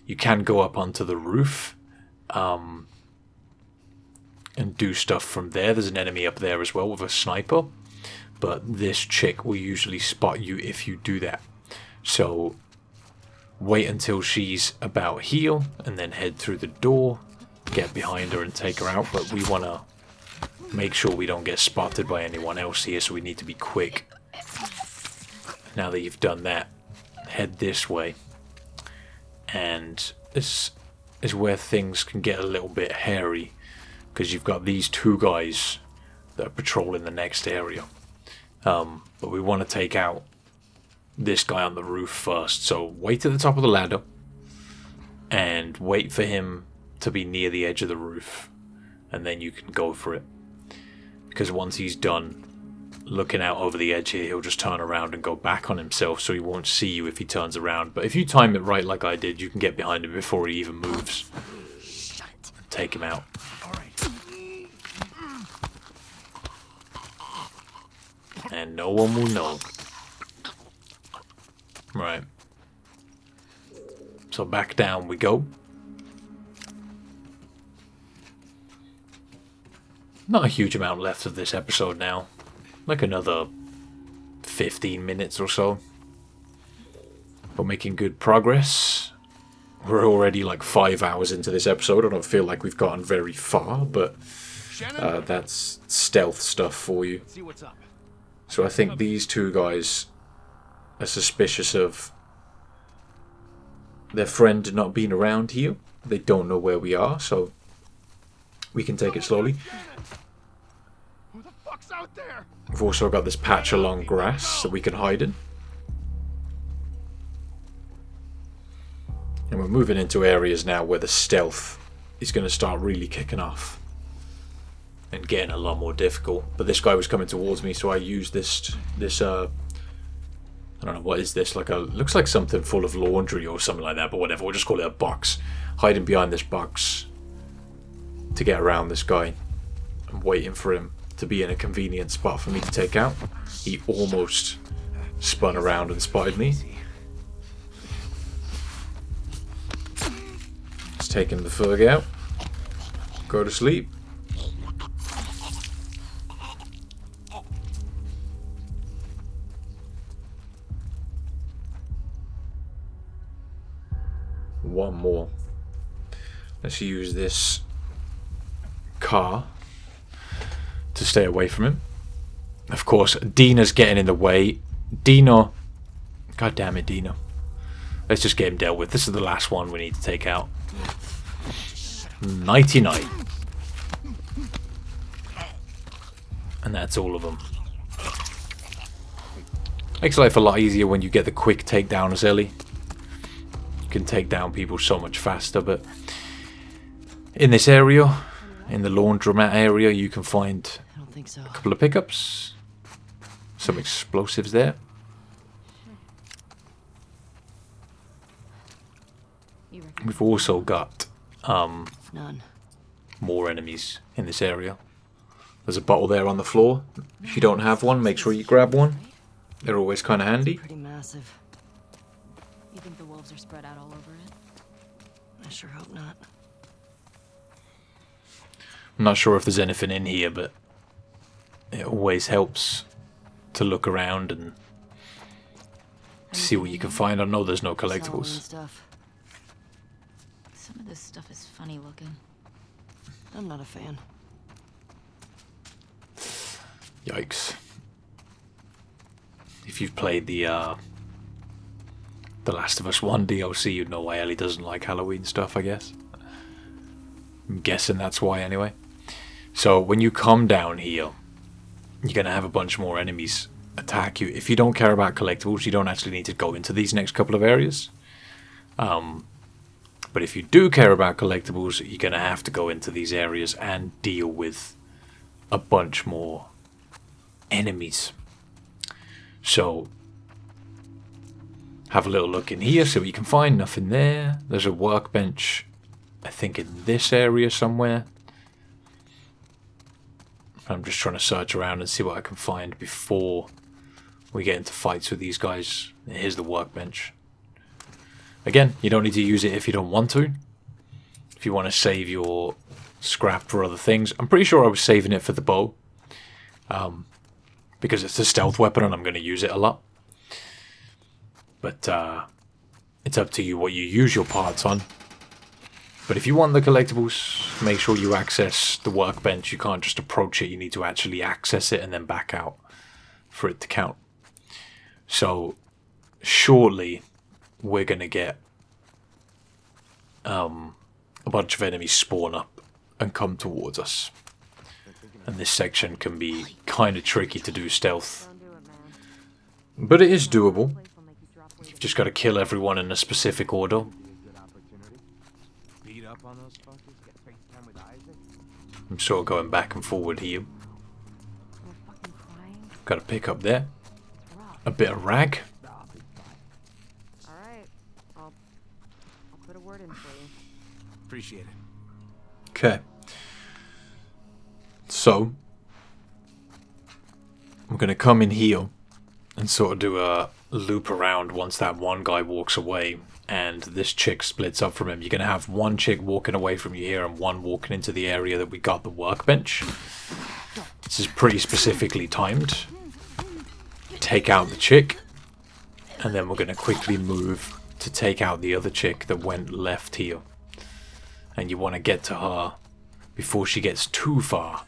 You can go up onto the roof and do stuff from there. There's an enemy up there as well with a sniper. But this chick will usually spot you if you do that. So wait until she's about here and then head through the door, get behind her and take her out. But we want to make sure we don't get spotted by anyone else here, so we need to be quick. Now that you've done that, head this way. And this is where things can get a little bit hairy, because you've got these 2 guys that are patrolling the next area. But we want to take out this guy on the roof first. So wait at the top of the ladder and wait for him to be near the edge of the roof, and then you can go for it. Because once he's done looking out over the edge here, he'll just turn around and go back on himself, so he won't see you if he turns around. But if you time it right like I did, you can get behind him before he even moves. And take him out. And no one will know. Right. So back down we go. Not a huge amount left of this episode now. Like another 15 minutes or so. But making good progress. We're already like 5 hours into this episode. I don't feel like we've gotten very far, but that's stealth stuff for you. See what's up. So I think these 2 guys are suspicious of their friend not being around here. They don't know where we are, so we can take it slowly. Who the fuck's out there? We've also got this patch of long grass that we can hide in. And we're moving into areas now where the stealth is going to start really kicking off. And getting a lot more difficult. But this guy was coming towards me, so I used this I don't know, what is this? Looks like something full of laundry or something like that, but whatever, we'll just call it a box. Hiding behind this box to get around this guy. I'm waiting for him to be in a convenient spot for me to take out. He almost spun around and spotted me. He's taking the Ferg out. Go to sleep. One more. Let's use this car to stay away from him. Of course, Dina's getting in the way. Dina. God damn it, Dina. Let's just get him dealt with. This is the last one we need to take out. 99. And that's all of them. Makes life a lot easier when you get the quick takedown, As Ellie. Can take down people so much faster. But in this area, in the laundromat area, you can find I don't think so. a couple of pickups, some explosives there. We've also got None. more enemies in this area. There's a bottle there on the floor. If you don't have one, make sure you grab one. They're always kind of handy. Pretty massive. You think the wolves are spread out all over it? I sure hope not. I'm not sure if there's anything in here, but it always helps to look around and see what you can find. I know there's no Halloween collectibles. stuff. Some of this stuff is funny looking. I'm not a fan. Yikes. If you've played the Last of Us 1 DLC, you'd know why Ellie doesn't like Halloween stuff, I guess. I'm guessing that's why anyway. So when you come down here, you're going to have a bunch more enemies attack you. If you don't care about collectibles, you don't actually need to go into these next couple of areas. But if you do care about collectibles, you're going to have to go into these areas and deal with a bunch more enemies. So, have a little look in here, see what you can find. Nothing there. There's a workbench, I think, in this area somewhere. I'm just trying to search around and see what I can find before we get into fights with these guys. Here's the workbench. Again, you don't need to use it if you don't want to. If you want to save your scrap for other things. I'm pretty sure I was saving it for the bow. Because it's a stealth weapon and I'm going to use it a lot. But it's up to you what you use your parts on. But if you want the collectibles, make sure you access the workbench. You can't just approach it. You need to actually access it and then back out for it to count. So, shortly, we're going to get a bunch of enemies spawn up and come towards us. And this section can be kind of tricky to do stealth. But it is doable. You've just got to kill everyone in a specific order. I'm sort of going back and forward here. Got to pick up there. A bit of rag. Alright, I'll put a word in for you. Appreciate it. Okay. So, I'm going to come in here and sort of do a loop around once that one guy walks away and this chick splits up from him. You're going to have one chick walking away from you here and one walking into the area that we got the workbench. This is pretty specifically timed. Take out the chick, and then we're going to quickly move to take out the other chick that went left here. And you want to get to her before she gets too far.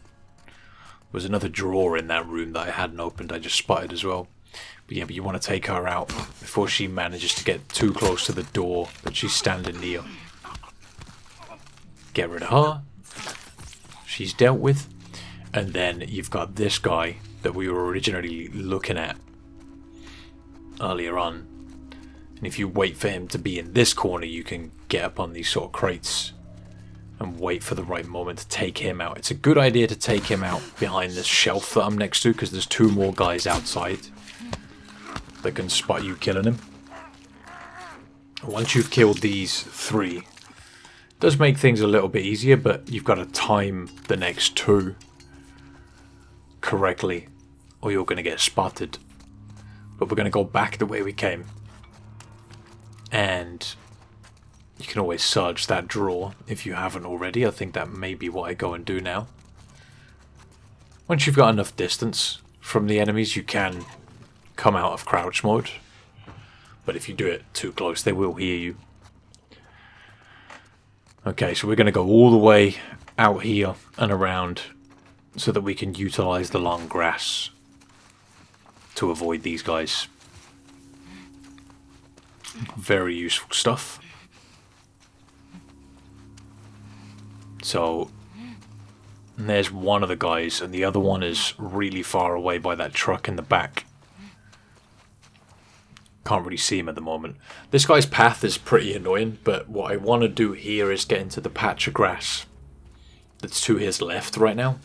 There was another drawer in that room that I hadn't opened, I just spotted as well. But yeah, but you want to take her out before she manages to get too close to the door that she's standing near. Get rid of her. She's dealt with. And then you've got this guy that we were originally looking at earlier on. And if you wait for him to be in this corner, you can get up on these sort of crates and wait for the right moment to take him out. It's a good idea to take him out behind this shelf that I'm next to, because there's two more guys outside that can spot you killing him. Once you've killed these three, it does make things a little bit easier, but you've got to time the next two correctly or you're going to get spotted. But we're going to go back the way we came. And you can always search that drawer if you haven't already. I think that may be what I go and do now. Once you've got enough distance from the enemies, you can come out of crouch mode. But if you do it too close, they will hear you. Okay, so we're going to go all the way out here and around so that we can utilize the long grass to avoid these guys. Very useful stuff. So, there's one of the guys, and the other one is really far away by that truck in the back. Can't really see him at the moment. This guy's path is pretty annoying, but what I want to do here is get into the patch of grass that's to his left right now,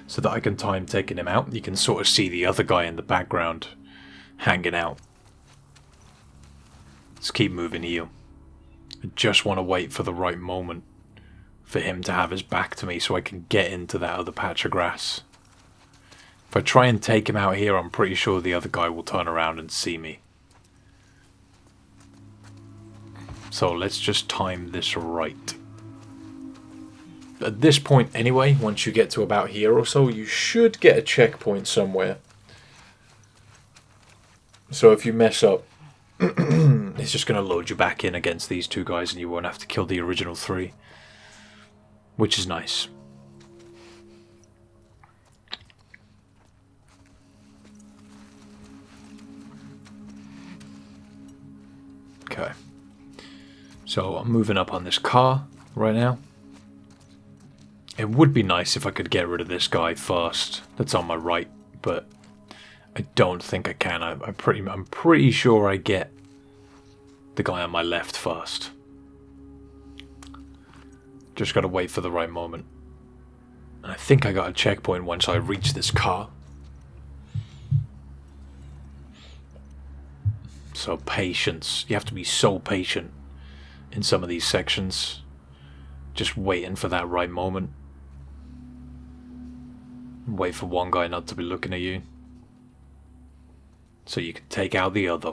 so that I can time taking him out. You can sort of see the other guy in the background hanging out. Let's keep moving here. I just want to wait for the right moment for him to have his back to me so I can get into that other patch of grass. If I try and take him out here, I'm pretty sure the other guy will turn around and see me. So let's just time this right. At this point anyway, once you get to about here or so, you should get a checkpoint somewhere. So if you mess up, it's just going to load you back in against these two guys and you won't have to kill the original three. Which is nice. Okay. So I'm moving up on this car right now. It would be nice if I could get rid of this guy first that's on my right, but I don't think I can. I'm pretty sure I get the guy on my left first. Just gotta wait for the right moment. And I think I got a checkpoint once I reach this car. So patience. You have to be so patient in some of these sections. Just waiting for that right moment. Wait for one guy not to be looking at you. So you can take out the other.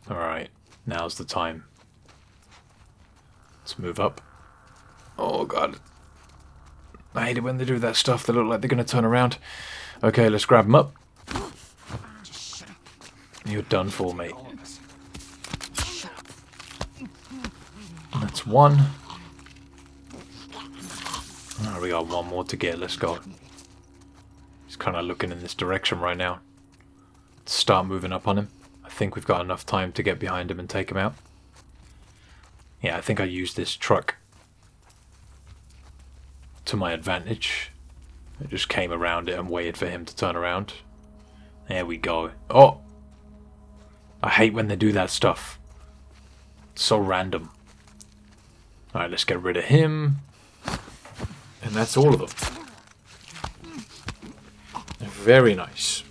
Alright, now's the time. Let's move up. Oh god. I hate it when they do that stuff. They look like they're going to turn around. Okay, let's grab them up. You're done for, mate. That's one. Oh, we got one more to get. Let's go. He's kind of looking in this direction right now. Let's start moving up on him. I think we've got enough time to get behind him and take him out. Yeah, I think I used this truck to my advantage. I just came around it and waited for him to turn around. There we go. Oh! I hate when they do that stuff. It's so random. Alright, let's get rid of him. And that's all of them. Very nice.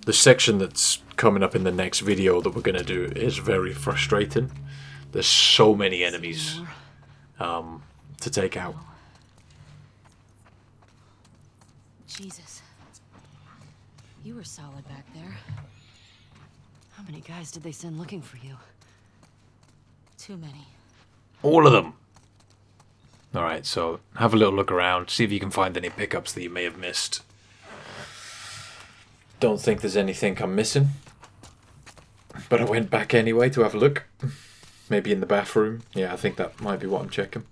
The section that's coming up in the next video that we're going to do is very frustrating. There's so many enemies to take out. Jesus. You were solid back there. How many guys did they send looking for you? Too many. All of them. Alright, so have a little look around. See if you can find any pickups that you may have missed. Don't think there's anything I'm missing. But I went back anyway to have a look. Maybe in the bathroom. Yeah, I think that might be what I'm checking.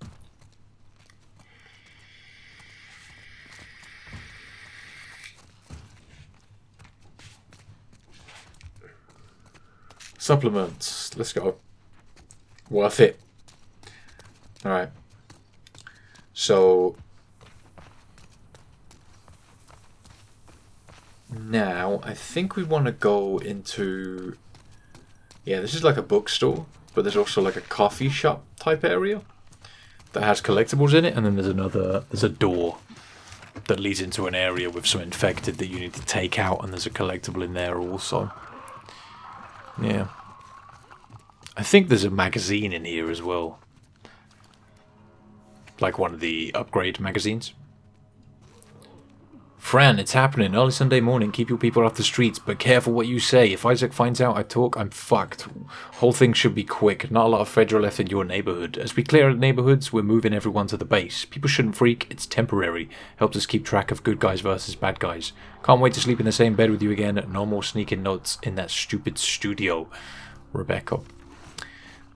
Supplements. Let's go. Worth it. Alright. So now I think we want to go into... Yeah, this is like a bookstore, but there's also like a coffee shop type area that has collectibles in it, and then there's a door that leads into an area with some infected that you need to take out, and there's a collectible in there also. Yeah. I think there's a magazine in here as well. Like one of the upgrade magazines. Fran, it's happening. Early Sunday morning. Keep your people off the streets, but careful what you say. If Isaac finds out I talk, I'm fucked. Whole thing should be quick. Not a lot of federal left in your neighborhood. As we clear out neighborhoods, we're moving everyone to the base. People shouldn't freak. It's temporary. Helps us keep track of good guys versus bad guys. Can't wait to sleep in the same bed with you again. No more sneaking notes in that stupid studio. Rebecca.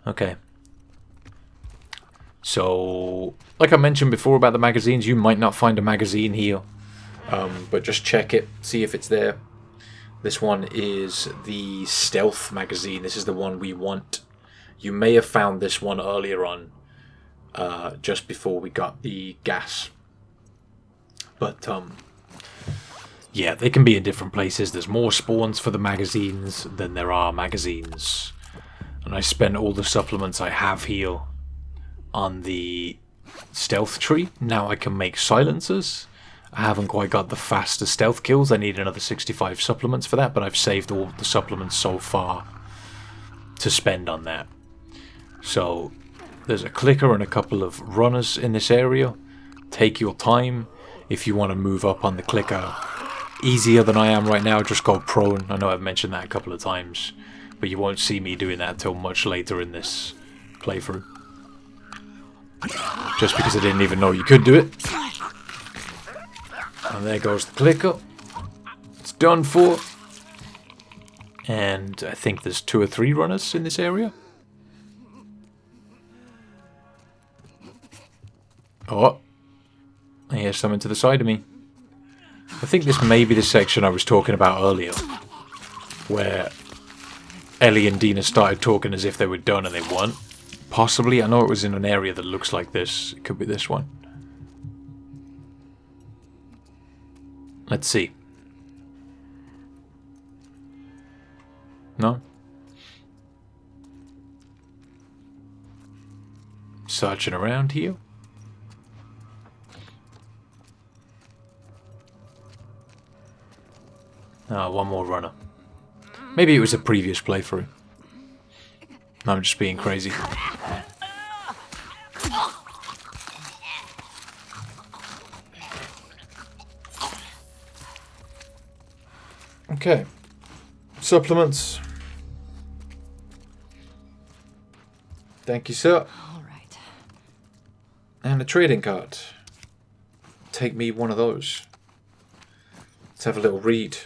Okay. So, like I mentioned before about the magazines, you might not find a magazine here. But just check it, see if it's there. This one is the Stealth magazine. This is the one we want. You may have found this one earlier on, just before we got the gas. But, yeah, they can be in different places. There's more spawns for the magazines than there are magazines. And I spent all the supplements I have here on the stealth tree. Now I can make silencers. I haven't quite got the faster stealth kills. I need another 65 supplements for that, but I've saved all the supplements so far to spend on that. So there's a clicker and a couple of runners in this area. Take your time. If you want to move up on the clicker easier than I am right now, just go prone. I know I've mentioned that a couple of times, but you won't see me doing that till much later in this playthrough. Just because I didn't even know you could do it. And there goes the clicker. It's done for. And I think there's 2 or 3 runners in this area. Oh. I hear something to the side of me. I think this may be the section I was talking about earlier. Where Ellie and Dina started talking as if they were done and they weren't. Possibly. I know it was in an area that looks like this. It could be this one. Let's see. No? Searching around here. Ah, one more runner. Maybe it was a previous playthrough. I'm just being crazy. Okay. Supplements. Thank you, sir. All right. And a trading card. Take me one of those. Let's have a little read.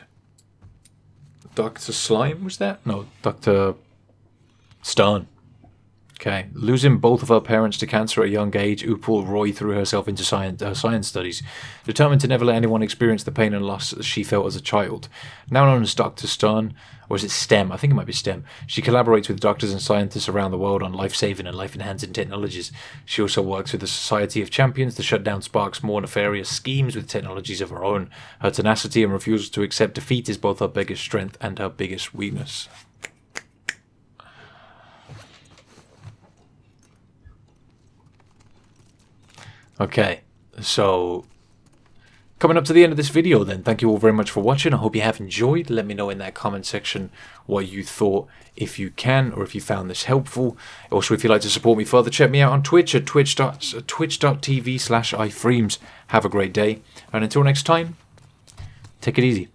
Dr. Slime, was that? No, Dr. Stern. Okay. Losing both of her parents to cancer at a young age, Upal Roy threw herself into science studies, determined to never let anyone experience the pain and loss that she felt as a child. Now known as Dr. Stern, or is it STEM? I think it might be STEM. She collaborates with doctors and scientists around the world on life-saving and life-enhancing technologies. She also works with the Society of Champions to shut down Spark's more nefarious schemes with technologies of her own. Her tenacity and refusal to accept defeat is both her biggest strength and her biggest weakness. Okay, so coming up to the end of this video then, thank you all very much for watching. I hope you have enjoyed. Let me know in that comment section what you thought, if you can, or if you found this helpful. Also, if you'd like to support me further, check me out on Twitch at twitch.tv/ifreams. Have a great day, and until next time, take it easy.